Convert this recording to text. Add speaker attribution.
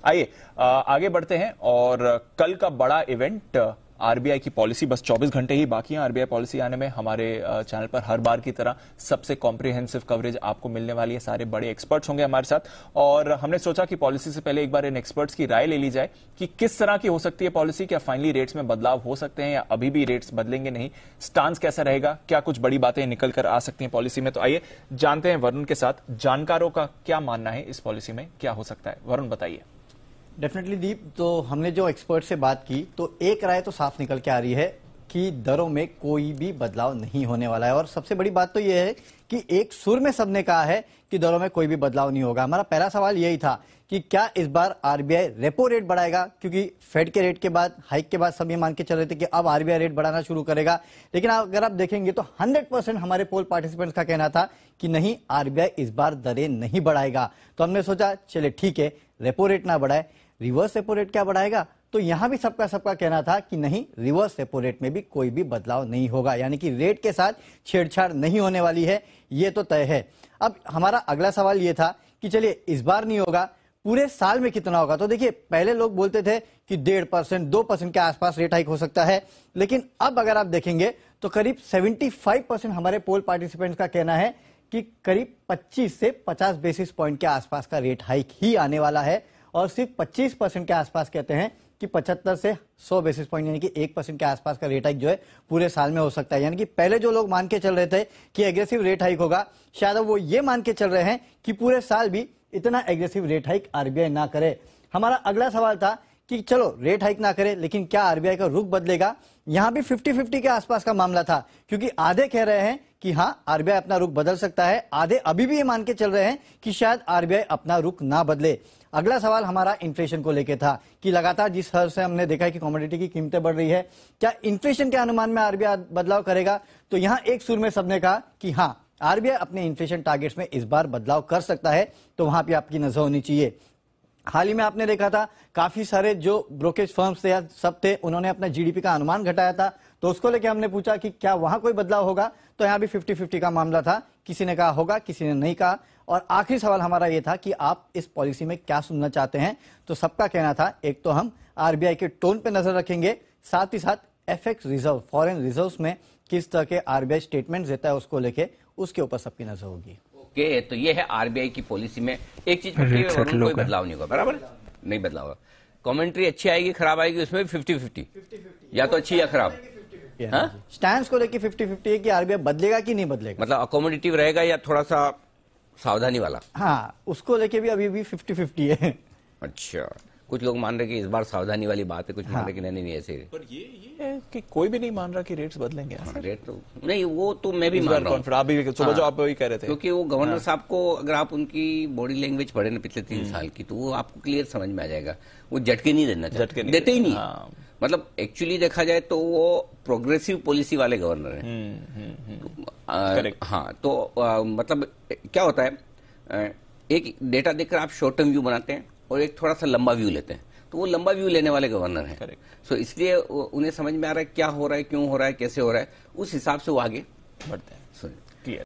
Speaker 1: आइए आगे बढ़ते हैं और कल का बड़ा इवेंट आरबीआई की पॉलिसी, बस 24 घंटे ही बाकी हैं आरबीआई पॉलिसी आने में। हमारे चैनल पर हर बार की तरह सबसे कॉम्प्रिहेंसिव कवरेज आपको मिलने वाली है, सारे बड़े एक्सपर्ट्स होंगे हमारे साथ और हमने सोचा कि पॉलिसी से पहले एक बार इन एक्सपर्ट्स की राय ले ली जाए कि किस तरह की हो सकती है पॉलिसी, क्या फाइनली रेट्स में बदलाव हो सकते हैं या अभी भी रेट्स बदलेंगे नहीं, स्टांस कैसा रहेगा, क्या कुछ बड़ी बातें निकल कर आ सकती हैं पॉलिसी में। तो आइए जानते हैं वरुण के साथ जानकारों का क्या मानना है इस पॉलिसी में क्या हो सकता है। वरुण बताइए।
Speaker 2: डेफिनेटली दीप, तो हमने जो एक्सपर्ट से बात की तो एक राय तो साफ निकल के आ रही है कि दरों में कोई भी बदलाव नहीं होने वाला है। और सबसे बड़ी बात तो यह है कि एक सुर में सबने कहा है कि दरों में कोई भी बदलाव नहीं होगा। हमारा पहला सवाल यही था कि क्या इस बार आरबीआई रेपो रेट बढ़ाएगा, क्योंकि फेड के रेट के बाद, हाइक के बाद सब ये मान के चल रहे थे कि अब आरबीआई रेट बढ़ाना शुरू करेगा। लेकिन अगर आप देखेंगे तो 100% हमारे पोल पार्टिसिपेंट्स का कहना था कि नहीं, आरबीआई इस बार दरें नहीं बढ़ाएगा। तो हमने सोचा चले ठीक है, रेपो रेट ना बढ़ाए, रिवर्स रेपो रेट क्या बढ़ाएगा। तो यहां भी सबका कहना था कि नहीं, रिवर्स रेपो रेट में भी कोई भी बदलाव नहीं होगा, यानी कि रेट के साथ छेड़छाड़ नहीं होने वाली है, ये तो तय है। अब हमारा अगला सवाल ये था कि चलिए इस बार नहीं होगा, पूरे साल में कितना होगा। तो देखिए, पहले लोग बोलते थे कि 1.5% 2% के आसपास रेट हाइक हो सकता है, लेकिन अब अगर आप देखेंगे तो करीब 75% हमारे पोल पार्टिसिपेंट्स का कहना है कि करीब 25 से 50 बेसिस पॉइंट के आसपास का रेट हाइक ही आने वाला है। और सिर्फ 25% के आसपास कहते हैं कि 75 से 100 बेसिस पॉइंट यानी कि 1% के आसपास का रेट हाइक जो है पूरे साल में हो सकता है। यानी कि पहले जो लोग मान के चल रहे थे कि एग्रेसिव रेट हाइक होगा, शायद वो ये मान के चल रहे हैं कि पूरे साल भी इतना एग्रेसिव रेट हाइक आरबीआई ना करे। हमारा अगला सवाल था कि चलो रेट हाइक ना करे, लेकिन क्या आरबीआई का रुख बदलेगा। यहां भी 50-50 के आसपास का मामला था, क्योंकि आधे कह रहे हैं कि हां, आरबीआई अपना रुख बदल सकता है, आधे अभी भी ये मान के चल रहे हैं कि शायद आरबीआई अपना रुख ना बदले। अगला सवाल हमारा इन्फ्लेशन को लेकर था कि लगातार जिस हद से हमने देखा है कि कमोडिटी की कीमतें बढ़ रही है, क्या इन्फ्लेशन के अनुमान में आरबीआई बदलाव करेगा। तो यहां एक सुर में सबने कहा कि हां, आरबीआई अपने इन्फ्लेशन टारगेट्स में इस बार बदलाव कर सकता है। तो वहां पर आपकी नजर होनी चाहिए। हाल ही में आपने देखा था काफी सारे जो ब्रोकेज फर्म्स थे या सब थे, उन्होंने अपना जीडीपी का अनुमान घटाया था। तो उसको लेकर हमने पूछा कि क्या वहां कोई बदलाव होगा। तो यहां भी 50-50 का मामला था, किसी ने कहा होगा, किसी ने नहीं कहा। और आखिरी सवाल हमारा यह था कि आप इस पॉलिसी में क्या सुनना चाहते हैं। तो सबका कहना था, एक तो हम आरबीआई के टोन पे नजर रखेंगे, साथ ही साथ एफएक्स रिजर्व, फॉरेन रिजर्व्स में किस तरह के आरबीआई स्टेटमेंट देता है उसको लेके, उसके ऊपर सबकी नजर होगी।
Speaker 3: ओके, तो ये है आरबीआई की पॉलिसी में एक चीज कोई बदलाव नहीं होगा, बराबर नहीं बदलाव होगा। कमेंट्री अच्छी आएगी खराब आएगी, उसमें 50-50 या तो अच्छी या खराब।
Speaker 2: स्टैंड को लेके 50-50 है कि आरबीआई बदलेगा कि नहीं बदलेगा,
Speaker 3: मतलब अकोमोडेटिव रहेगा या थोड़ा सा सावधानी वाला।
Speaker 2: हाँ, उसको लेके भी अभी भी 50-50 है।
Speaker 3: अच्छा, कुछ लोग मान रहे कि इस बार सावधानी वाली बात है, कुछ मान रहे कि नहीं ऐसे।
Speaker 1: पर ये है कि कोई भी नहीं मान रहा कि रेट्स बदलेंगे।
Speaker 3: रेट तो नहीं, वो तो मैं भी मान रहा हूँ।
Speaker 1: आप भी सुबह जो आप वही कह रहे थे,
Speaker 3: क्योंकि वो गवर्नर साहब को अगर आप उनकी बॉडी लैंग्वेज पढ़े ना पिछले 3 साल की, तो वो आपको क्लियर समझ में आ जाएगा। वो झटके नहीं देना चाहते, देते ही नहीं। मतलब एक्चुअली देखा जाए तो वो प्रोग्रेसिव पॉलिसी वाले गवर्नर हैं। हाँ, तो मतलब क्या होता है, एक डेटा देखकर आप शॉर्ट टर्म व्यू बनाते हैं और एक थोड़ा सा लंबा व्यू लेते हैं। तो वो लंबा व्यू लेने वाले गवर्नर हैं। सो इसलिए उन्हें समझ में आ रहा है क्या हो रहा है, क्यों हो रहा है, कैसे हो रहा है, उस हिसाब से वो आगे बढ़ते हैं।